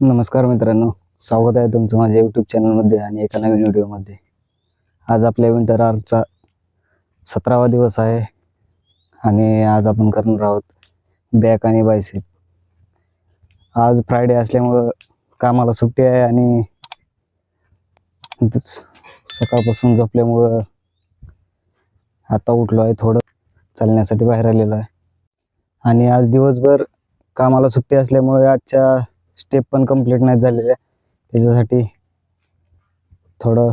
नमस्कार मित्रांनो, स्वागत आहे तुमचं माझ्या यूट्यूब चॅनलमध्ये आणि एका नवीन व्हिडिओमध्ये. आज आपल्या विंटर आर्कचा 17वा दिवस आहे आणि आज आपण करणार आहोत बॅक आणि बायसेप. आज फ्रायडे असल्यामुळं कामाला सुट्टी आहे आणि सकाळपासून झोपल्यामुळं आता उठलो आहे, थोडं चालण्यासाठी बाहेर आलेलो आहे. आणि आज दिवसभर कामाला सुट्टी असल्यामुळे आजच्या स्टेप पण कंप्लीट नाही झालेल्या, त्याच्यासाठी थोडं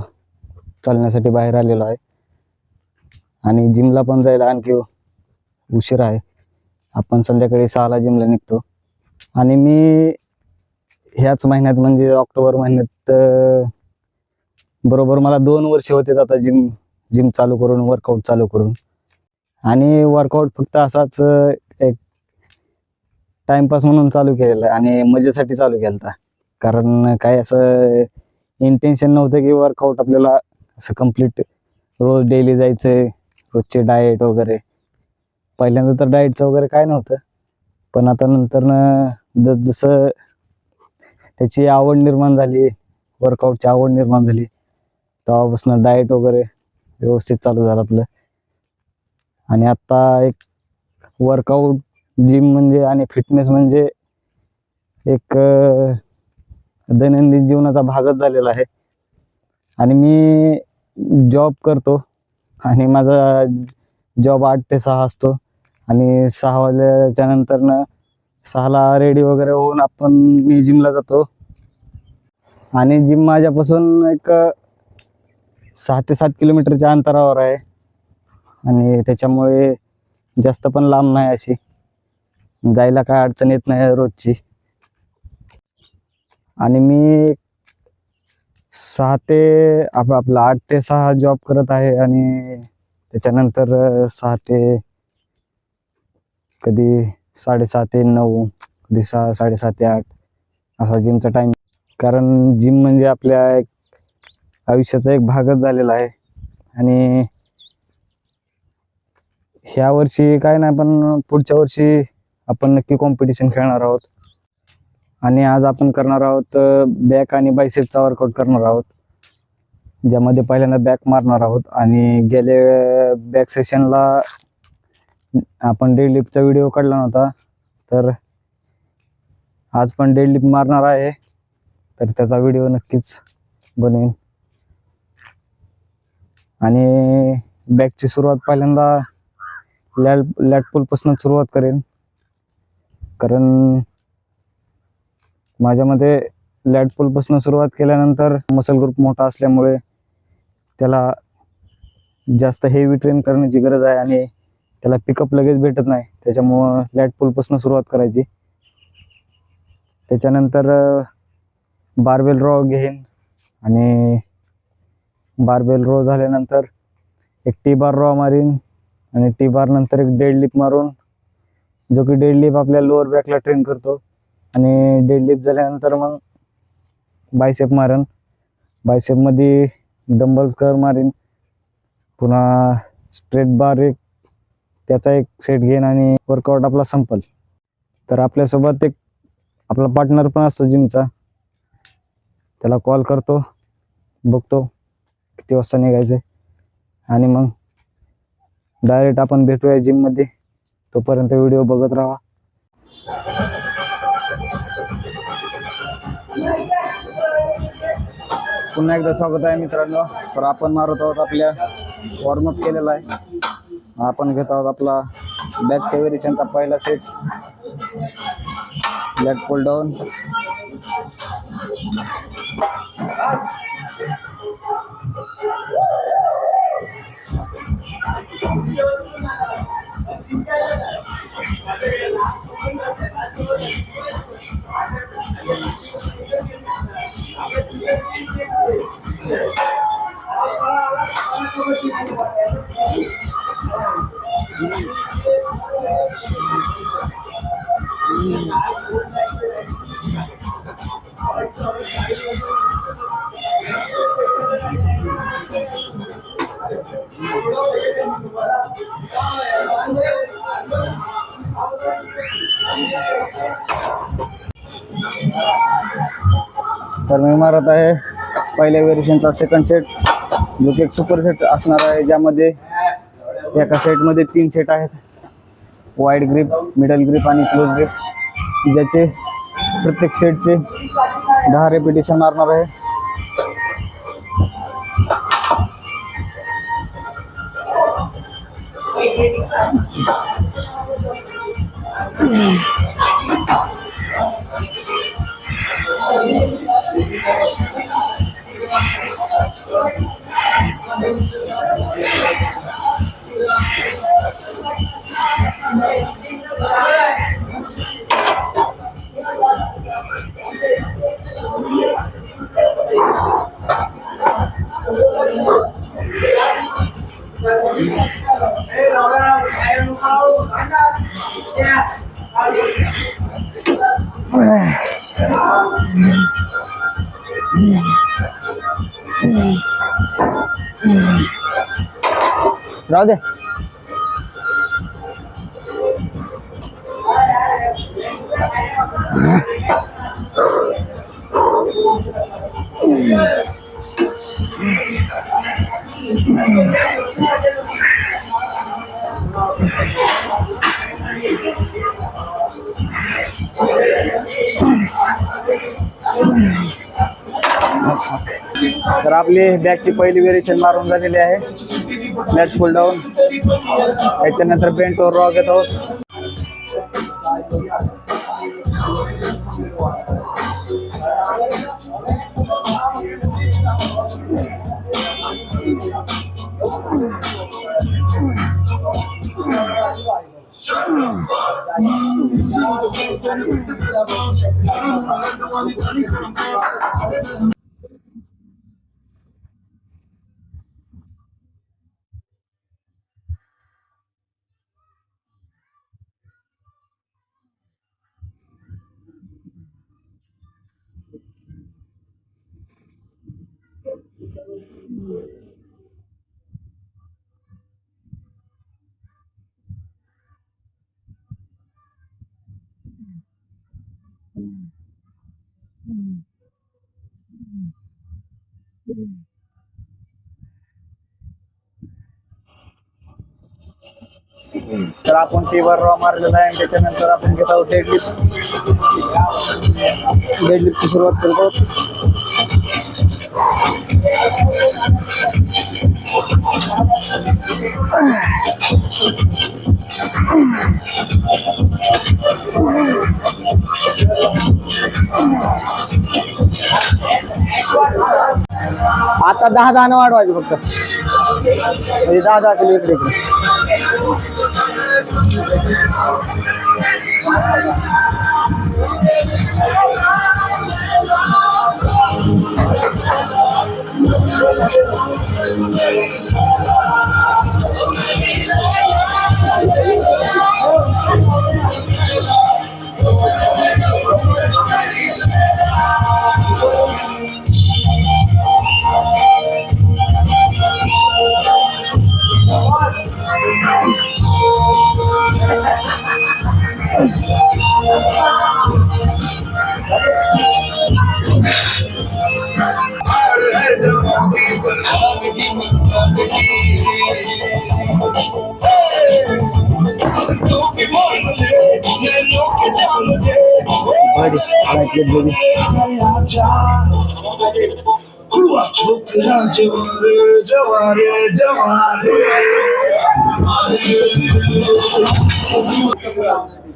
चालण्यासाठी बाहेर आलेलो आहे. आणि जिमला पण जायला आणखी उशीर आहे. आपण संध्याकाळी 6ला जिमला निघतो. आणि मी ह्याच महिन्यात म्हणजे ऑक्टोबर महिन्यात बरोबर मला 2 वर्ष होते आता जिम चालू करून, वर्कआउट चालू करून. आणि वर्कआउट फक्त असाच एक टाइमपास म्हणून चालू केलेला आहे आणि मजेसाठी चालू केला. कारण काय असं इंटेन्शन नव्हतं की वर्कआउट आपल्याला असं कंप्लीट रोज डेली जायचं, रोजचे डाएट वगैरे. पहिल्यांदा तर डाएटचं वगैरे काय नव्हतं, पण आता नंतरनं जसं त्याची आवड निर्माण झाली, वर्कआउटची आवड निर्माण झाली, तेव्हापासून डाएट वगैरे व्यवस्थित चालू झालं आपलं. आणि आता एक वर्कआउट, जिम म्हणजे आणि फिटनेस म्हणजे एक दैनंदिन जीवनाचा भागच झालेला आहे. आणि मी जॉब करतो आणि माझा जॉब 8 ते 6 असतो. आणि 6 वाजल्याच्या नंतरनं 6ला रेडी वगैरे होऊन मी जिमला जातो. आणि जिम माझ्यापासून एक 6 ते 7 किलोमीटरच्या अंतरावर आहे आणि त्याच्यामुळे जास्त पण लांब नाही, अशी जायला काय अडचण येत नाही रोजची. आणि मी 6 ते आपला 8 ते 6 जॉब करत आहे आणि त्याच्यानंतर 6 ते कधी 7:30 ते 9, कधी 7:30 ते 8 असा जिमचा टाइम. कारण जिम म्हणजे आपल्या एक आयुष्याचा एक भागच झालेला आहे. आणि ह्या वर्षी काय नाही, पण पुढच्या वर्षी आपण नक्की कॉम्पिटिशन खेळणार आहोत. आणि आज आपण करणार आहोत बॅक आणि बायसेपचा वर्कआउट करणार आहोत, ज्यामध्ये पहिल्यांदा बॅक मारणार आहोत. आणि गेले बॅक सेशनला आपण डेडलिफ्टचा व्हिडिओ काढला नव्हता, तर आज पण डेडलिफ्ट मारणार आहे, तर त्याचा व्हिडिओ नक्कीच बनवेन. आणि बॅकची सुरुवात पहिल्यांदा लॅट पुलपासून सुरुवात करेन, कारण माझ्यामध्ये लॅट पुलपासून सुरुवात केल्यानंतर मसल ग्रुप मोठा असल्यामुळे त्याला जास्त हेवी ट्रेन करण्याची गरज आहे आणि त्याला पिकअप लगेच भेटत नाही. त्याच्यामुळं लॅट पुलपासून सुरुवात करायची. त्याच्यानंतर बारबेल रो घेईन आणि बारबेल रो झाल्यानंतर एक टी बार रो मारीन आणि टी बार नंतर एक डेडलिफ्ट मारून, जो की डेडलिफ्ट आपल्या लोअर बॅकला ट्रेन करतो. आणि डेडलिफ्ट झाल्यानंतर मग बायसेप मारेन. बायसेपमध्ये डंबल्स कर मारीन, पुन्हा स्ट्रेट बार त्याचा एक सेट घेईन आणि वर्कआउट आपला संपल. तर आपल्यासोबत एक आपला पार्टनर पण असतो जिमचा, त्याला कॉल करतो, बघतो किती वाजता निघायचं आणि मग डायरेक्ट आपण भेटूया जिममध्ये. तोपर्यंत व्हिडिओ बघत राहा. पुन्हा एकदा स्वागत आहे मित्रांनो. तर आपण मारत आहोत, आपल्या वॉर्मअप केलेला आहे. आपण घेत आहोत आपला बॅकच्या व्हेरिएशनचा पहिला सेट, लेग पुल डाऊन. तर मी मारत आहे पहिल्या व्हेरिएशनचा सेकंड सेट, जो की एक सुपर सेट असणार आहे, ज्यामध्ये एका सेटमध्ये 3 सेट आहेत, वाईड ग्रिप, मिडल ग्रिप आणि क्लोज ग्रिप, ज्याचे प्रत्येक सेटचे 10 रेपिटेशन मारणार आहे. राहू दे. तर आपली बॅगची पहिली व्हेरिएशन मारून झालेली आहे. नेट पुल डाऊन, त्याच्यानंतर बेंट ओव्हर रॉ घेत आहोत. तर आपण टीवर रॉ मारलेला आहे. त्याच्यानंतर आपण घेत आहोत डेडलिफ्ट. डेडलिफ्टची सुरुवात करतो. आता 10 न वाढवायचे फक्त, म्हणजे 10 किलो इकडे इकडे.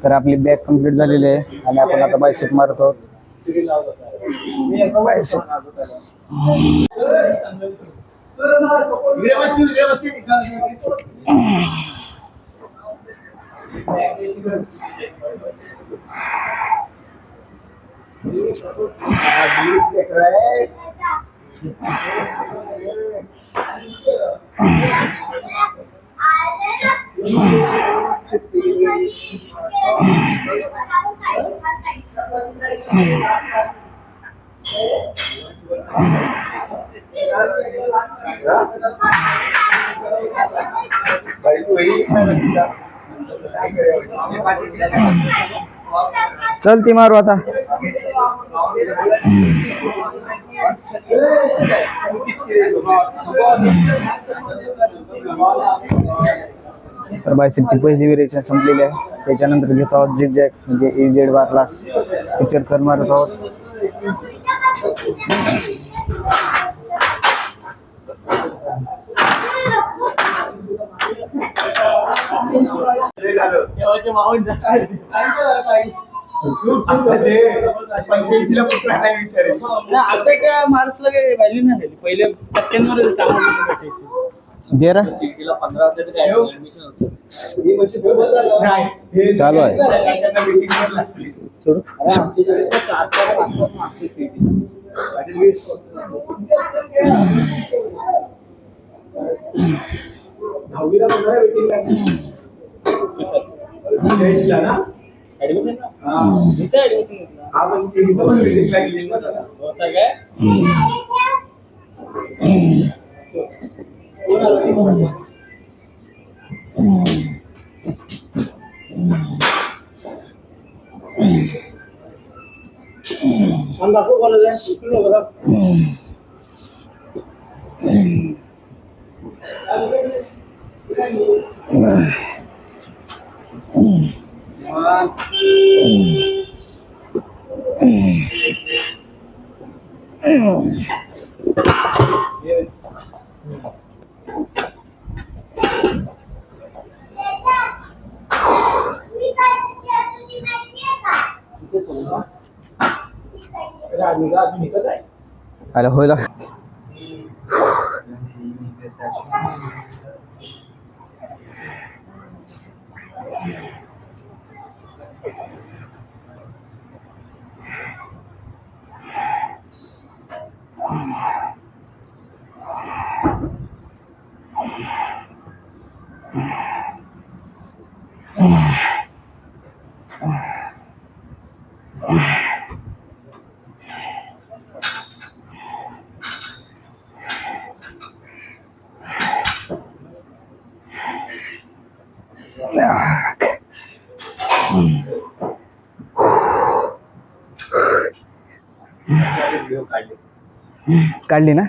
तर आपली बॅग कंप्लीट झालेली आहे आणि आपण आता बायसेप मारत आहोत. बायसेप चल ती मारू आता. तर बायसेपची पहिली व्हेरिएशन संपलेली आहे. त्याच्यानंतर घेतो आहोत झिगझॅग म्हणजे EZ बारला पिक्चर कर मारत आहोत. आता काय मार्क्सला काही व्हॅल्यू नाही राहिली. पहिले टक्क्यांवर भेटायची. दे रा चालू आहे. अरे होईल. काढली ना.